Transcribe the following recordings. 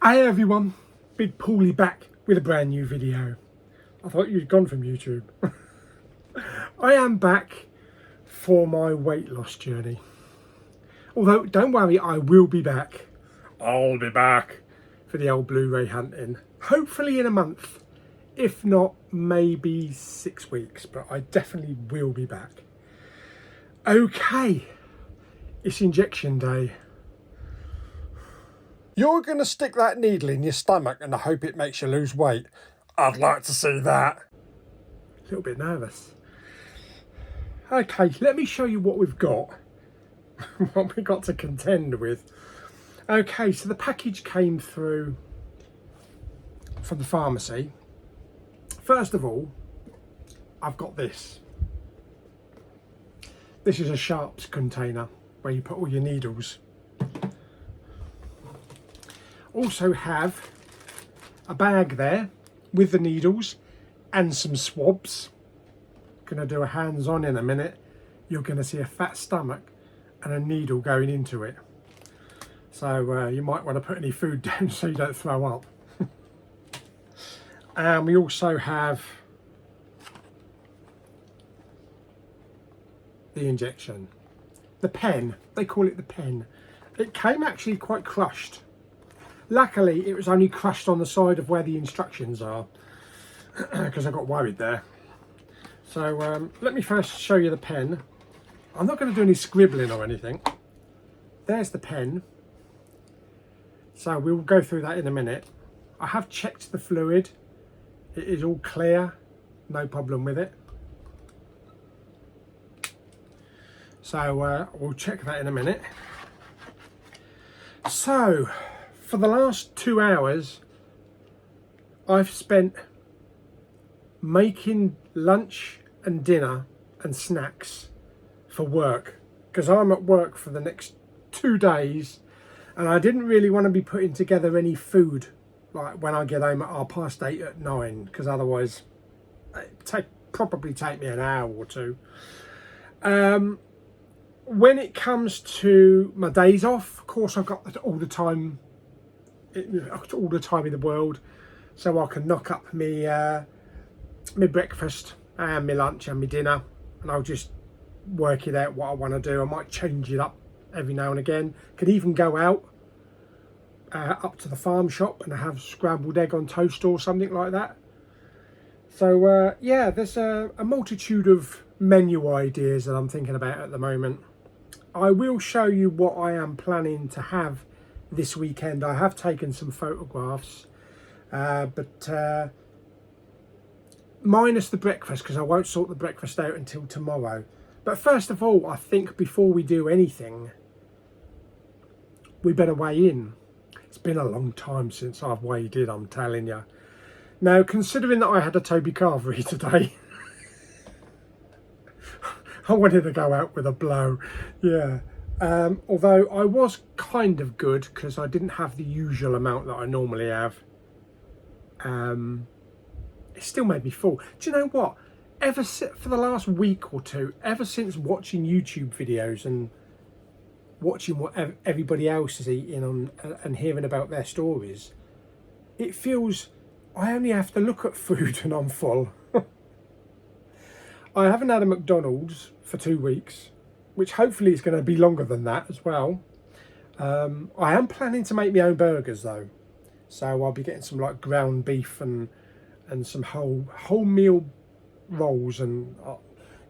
Hey everyone, Big Pauly back with a brand new video. I thought you'd gone from YouTube. I am back for my weight loss journey. Although, don't worry, I will be back. I'll be back for the old Blu-ray hunting. Hopefully in a month. If not, maybe 6 weeks. But I definitely will be back. Okay, it's injection day. You're going to stick that needle in your stomach and I hope it makes you lose weight. I'd like to see that. A little bit nervous. Okay, let me show you what we've got. What we've got to contend with. Okay, so the package came through from the pharmacy. First of all, I've got this. This is a sharps container where you put all your needles. Also have a bag there with the needles and some swabs. Gonna do a hands-on in a minute. You're gonna see a fat stomach and a needle going into it. So you might want to put any food down so you don't throw up. And we also have the injection. The pen, they call it the pen. It came actually quite crushed. Luckily, it was only crushed on the side of where the instructions are, because I got worried there. So let me first show you the pen. I'm not going to do any scribbling or anything. There's the pen. So we'll go through that in a minute. I have checked the fluid. It is all clear, no problem with it. So we'll check that in a minute. So, for the last 2 hours, I've spent making lunch and dinner and snacks for work, because I'm at work for the next 2 days and I didn't really want to be putting together any food like when I get home at 8:30 at 9, because otherwise it'd probably take me an hour or two. When it comes to my days off, of course I've got all the time in the world, so I can knock up my breakfast and my lunch and my dinner, and I'll just work it out what I want to do. I might change it up every now and again. Could even go out up to the farm shop and have scrambled egg on toast or something like that. So yeah, there's a multitude of menu ideas that I'm thinking about at the moment. I will show you what I am planning to have this weekend. I have taken some photographs, but minus the breakfast, because I won't sort the breakfast out until tomorrow. But first of all, I think before we do anything, we better weigh in. It's been a long time since I've weighed in, I'm telling you. Now, considering that I had a Toby Carvery today, I wanted to go out with a blow, yeah. Although I was kind of good because I didn't have the usual amount that I normally have. It still made me full. Do you know what? For the last week or two, ever since watching YouTube videos and watching what everybody else is eating and hearing about their stories, it feels I only have to look at food and I'm full. I haven't had a McDonald's for 2 weeks, which hopefully is going to be longer than that as well. I am planning to make my own burgers though, so I'll be getting some like ground beef and some whole meal rolls, and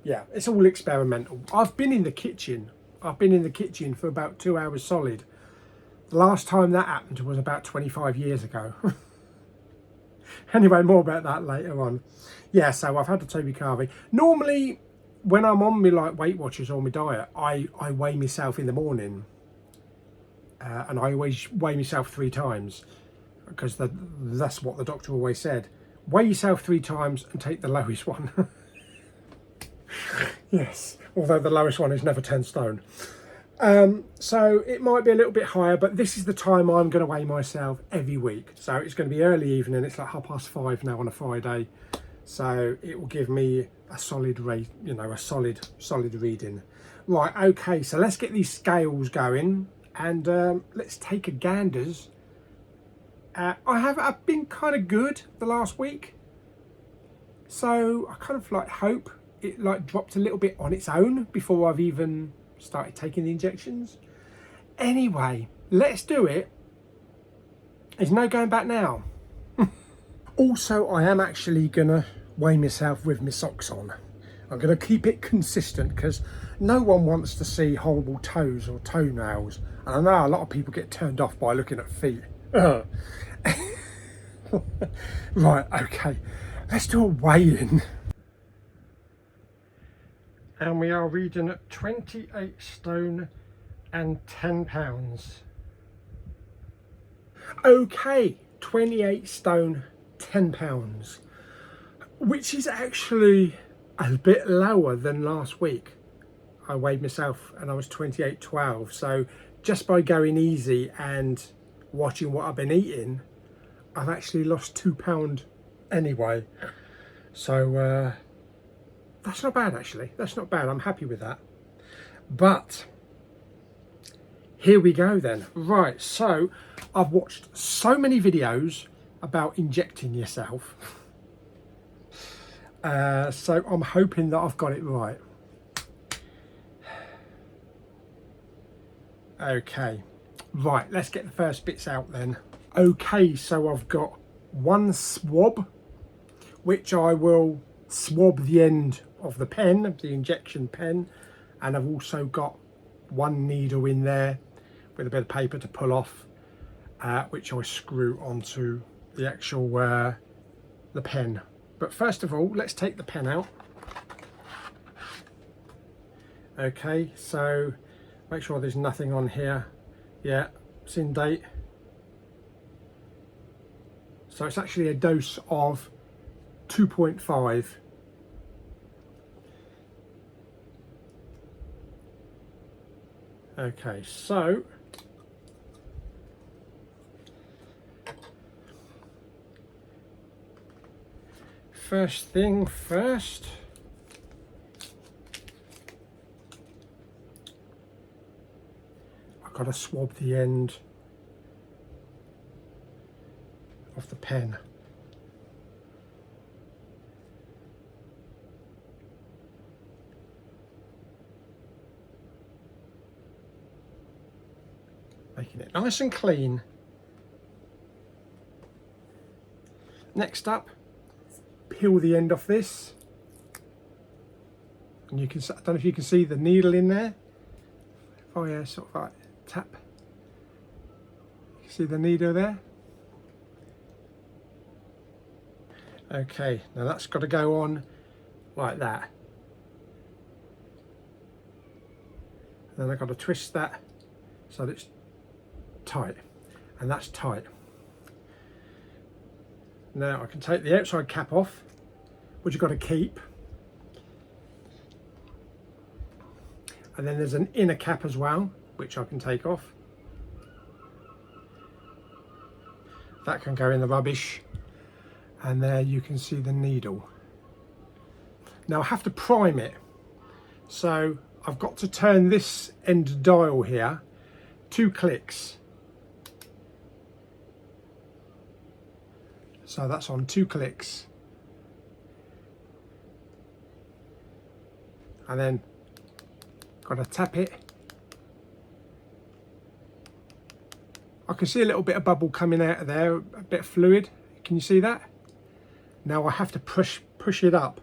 yeah, it's all experimental. I've been in the kitchen for about 2 hours solid. The last time that happened was about 25 years ago. Anyway, more about that later on. Yeah, so I've had the Toby Carvery. Normally, when I'm on my like Weight Watchers or my diet, I weigh myself in the morning, and I always weigh myself 3 times, because that's what the doctor always said. Weigh yourself 3 times and take the lowest one. Yes, although the lowest one is never 10 stone. So it might be a little bit higher, but this is the time I'm going to weigh myself every week. So it's going to be early evening. It's like 5:30 now on a Friday. So it will give me a solid rate, you know, a solid reading. Right, okay, so let's get these scales going and let's take a ganders I've been kind of good the last week, so I kind of like hope it like dropped a little bit on its own before I've even started taking the injections. Anyway, let's do it. There's no going back now. Also, I am actually gonna weigh myself with my socks on. I'm gonna keep it consistent because no one wants to see horrible toes or toenails. And I know a lot of people get turned off by looking at feet. Right, okay, let's do a weigh-in. And we are reading at 28 stone and 10 pounds. Okay, 28 stone, 10 pounds, which is actually a bit lower than last week. I weighed myself and I was 28.12, so just by going easy and watching what I've been eating, I've actually lost £2 anyway. So that's not bad actually, that's not bad, I'm happy with that. But here we go then. Right, so I've watched so many videos about injecting yourself. So I'm hoping that I've got it right. Okay, right, let's get the first bits out then. Okay, so I've got one swab, which I will swab the end of the pen, the injection pen, and I've also got one needle in there with a bit of paper to pull off, which I screw onto the actual the pen. But first of all, let's take the pen out. Okay, so make sure there's nothing on here. Yeah, it's in date. So it's actually a dose of 2.5. Okay, so first thing first, I've got to swab the end of the pen. Making it nice and clean. Next up, peel the end off this, and you can, I don't know if you can see the needle in there. If I sort of like tap, you can see the needle there. Okay, now that's got to go on like that. Then I've got to twist that so that it's tight, and that's tight. Now I can take the outside cap off, which you've got to keep, and then there's an inner cap as well, which I can take off. That can go in the rubbish, and there you can see the needle. Now I have to prime it, so I've got to turn this end dial here 2 clicks. So that's on 2 clicks. And then got to tap it. I can see a little bit of bubble coming out of there, a bit of fluid. Can you see that? Now I have to push it up.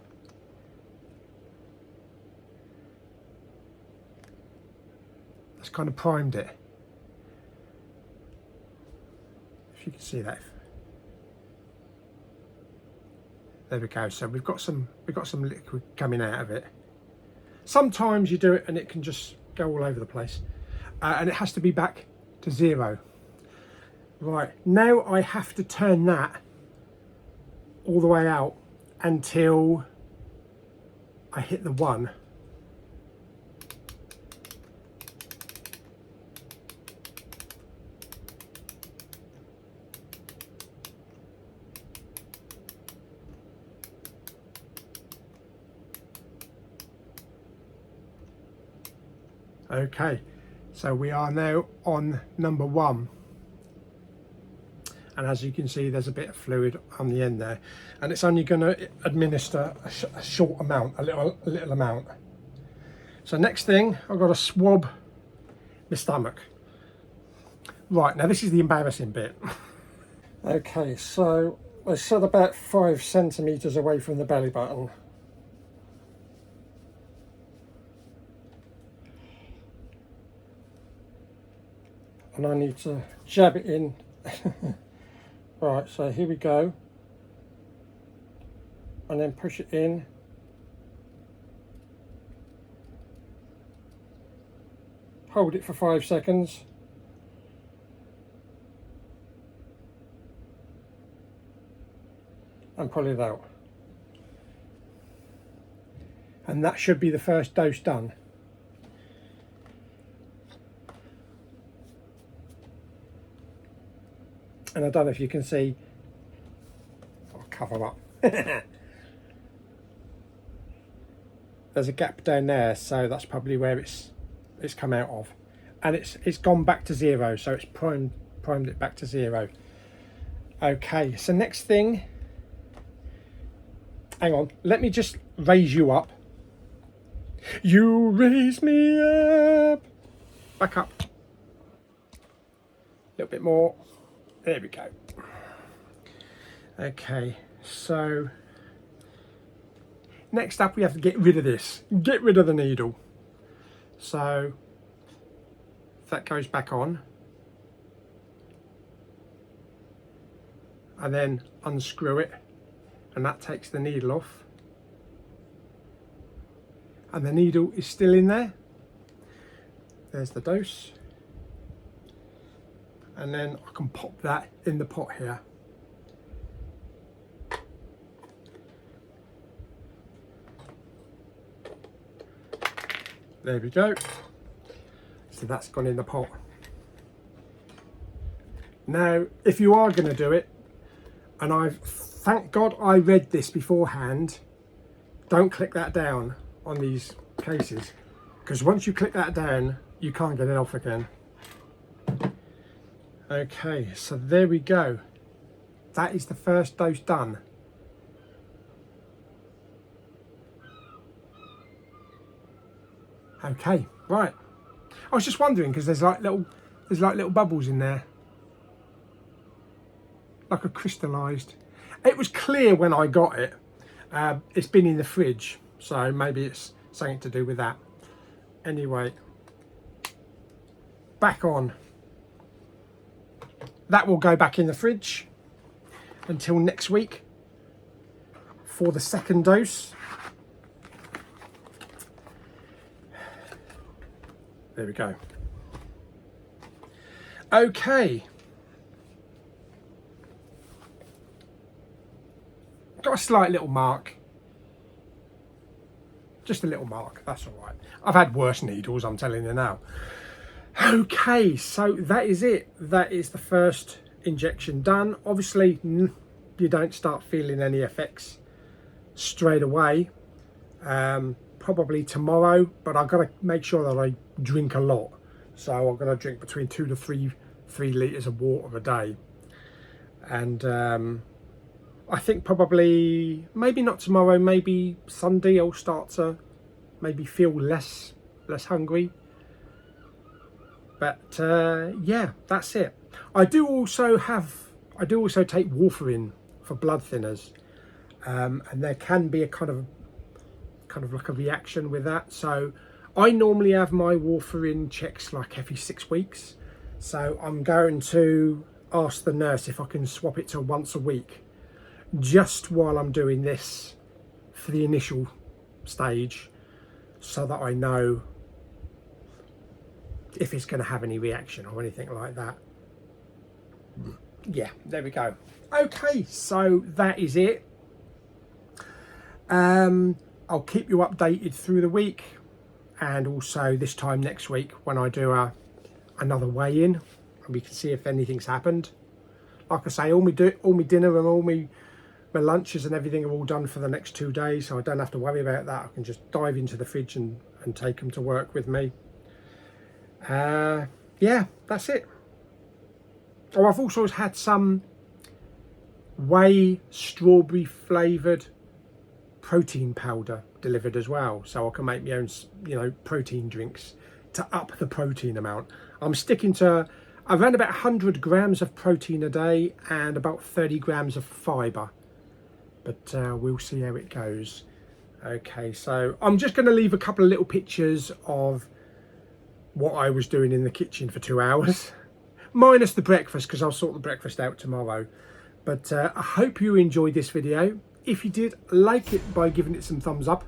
That's kind of primed it. If you can see that. There we go. So we've got some liquid coming out of it. Sometimes you do it and it can just go all over the place, and it has to be back to 0. Right, now I have to turn that all the way out until I hit the 1. Okay, so we are now on number 1. and as you can see there's a bit of fluid on the end there, and it's only going to administer a short amount, a little amount. So next thing, I've got to swab my stomach. Right, now this is the embarrassing bit. Okay, so I said about 5 centimeters away from the belly button. And I need to jab it in. Right, so here we go. And then push it in. Hold it for 5 seconds. And pull it out. And that should be the first dose done. And I don't know if you can see, I'll cover up. There's a gap down there, so that's probably where it's come out of. And it's gone back to 0, so it's primed it back to 0. Okay, so next thing, hang on, let me just raise you up. You raise me up. Back up. A little bit more. There we go. Okay, so next up we have to get rid of this. Get rid of the needle. So that goes back on. And then unscrew it. And that takes the needle off. And the needle is still in there. There's the dose. And then I can pop that in the pot here. There we go. So that's gone in the pot. Now, if you are going to do it, and thank God I read this beforehand, don't click that down on these cases, because once you click that down, you can't get it off again. Okay, so there we go. That is the first dose done. Okay, right. I was just wondering because there's like little bubbles in there, like a crystallized. It was clear when I got it. It's been in the fridge, so maybe it's something to do with that. Anyway, back on. That will go back in the fridge until next week for the second dose. There we go. Okay. Got a slight little mark. Just a little mark, that's all right. I've had worse needles, I'm telling you now. Okay, so that is it. That is the first injection done. Obviously, you don't start feeling any effects straight away. Probably tomorrow, but I've got to make sure that I drink a lot. So I'm going to drink between 2 to 3 litres of water a day. And I think probably, maybe not tomorrow, maybe Sunday I'll start to maybe feel less hungry. But yeah, that's it. I do also take warfarin for blood thinners, and there can be a kind of like a reaction with that. So I normally have my warfarin checks like every 6 weeks. So I'm going to ask the nurse if I can swap it to once a week, just while I'm doing this for the initial stage, so that I know if it's going to have any reaction or anything like that. Yeah, there we go. Okay, so that is it. I'll keep you updated through the week, and also this time next week when I do another weigh-in, and we can see if anything's happened. Like I say, all my dinner and all my lunches and everything are all done for the next 2 days, so I don't have to worry about that. I can just dive into the fridge and take them to work with me. Yeah, that's it. Oh, I've also had some whey strawberry flavoured protein powder delivered as well, so I can make my own, you know, protein drinks to up the protein amount. I'm sticking to around about 100 grams of protein a day and about 30 grams of fibre, but we'll see how it goes. Okay, so I'm just going to leave a couple of little pictures of what I was doing in the kitchen for 2 hours, minus the breakfast, because I'll sort the breakfast out tomorrow. But I hope you enjoyed this video. If you did, like it by giving it some thumbs up.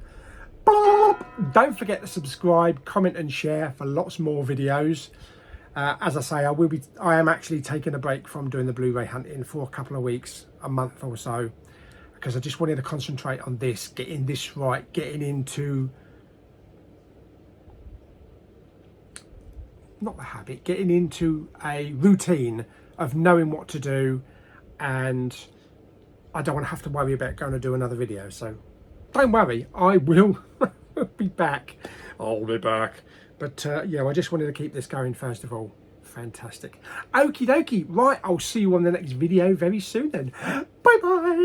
Don't forget to subscribe, comment and share for lots more videos. As I say, I am actually taking a break from doing the Blu-ray hunting for a couple of weeks, a month or so, because I just wanted to concentrate on this, getting this right, getting into, not the habit, getting into a routine of knowing what to do, and I don't want to have to worry about going to do another video. So don't worry, I will be back. I'll be back. But yeah, I just wanted to keep this going first of all. Fantastic. Okie dokie. Right, I'll see you on the next video very soon then. Bye bye.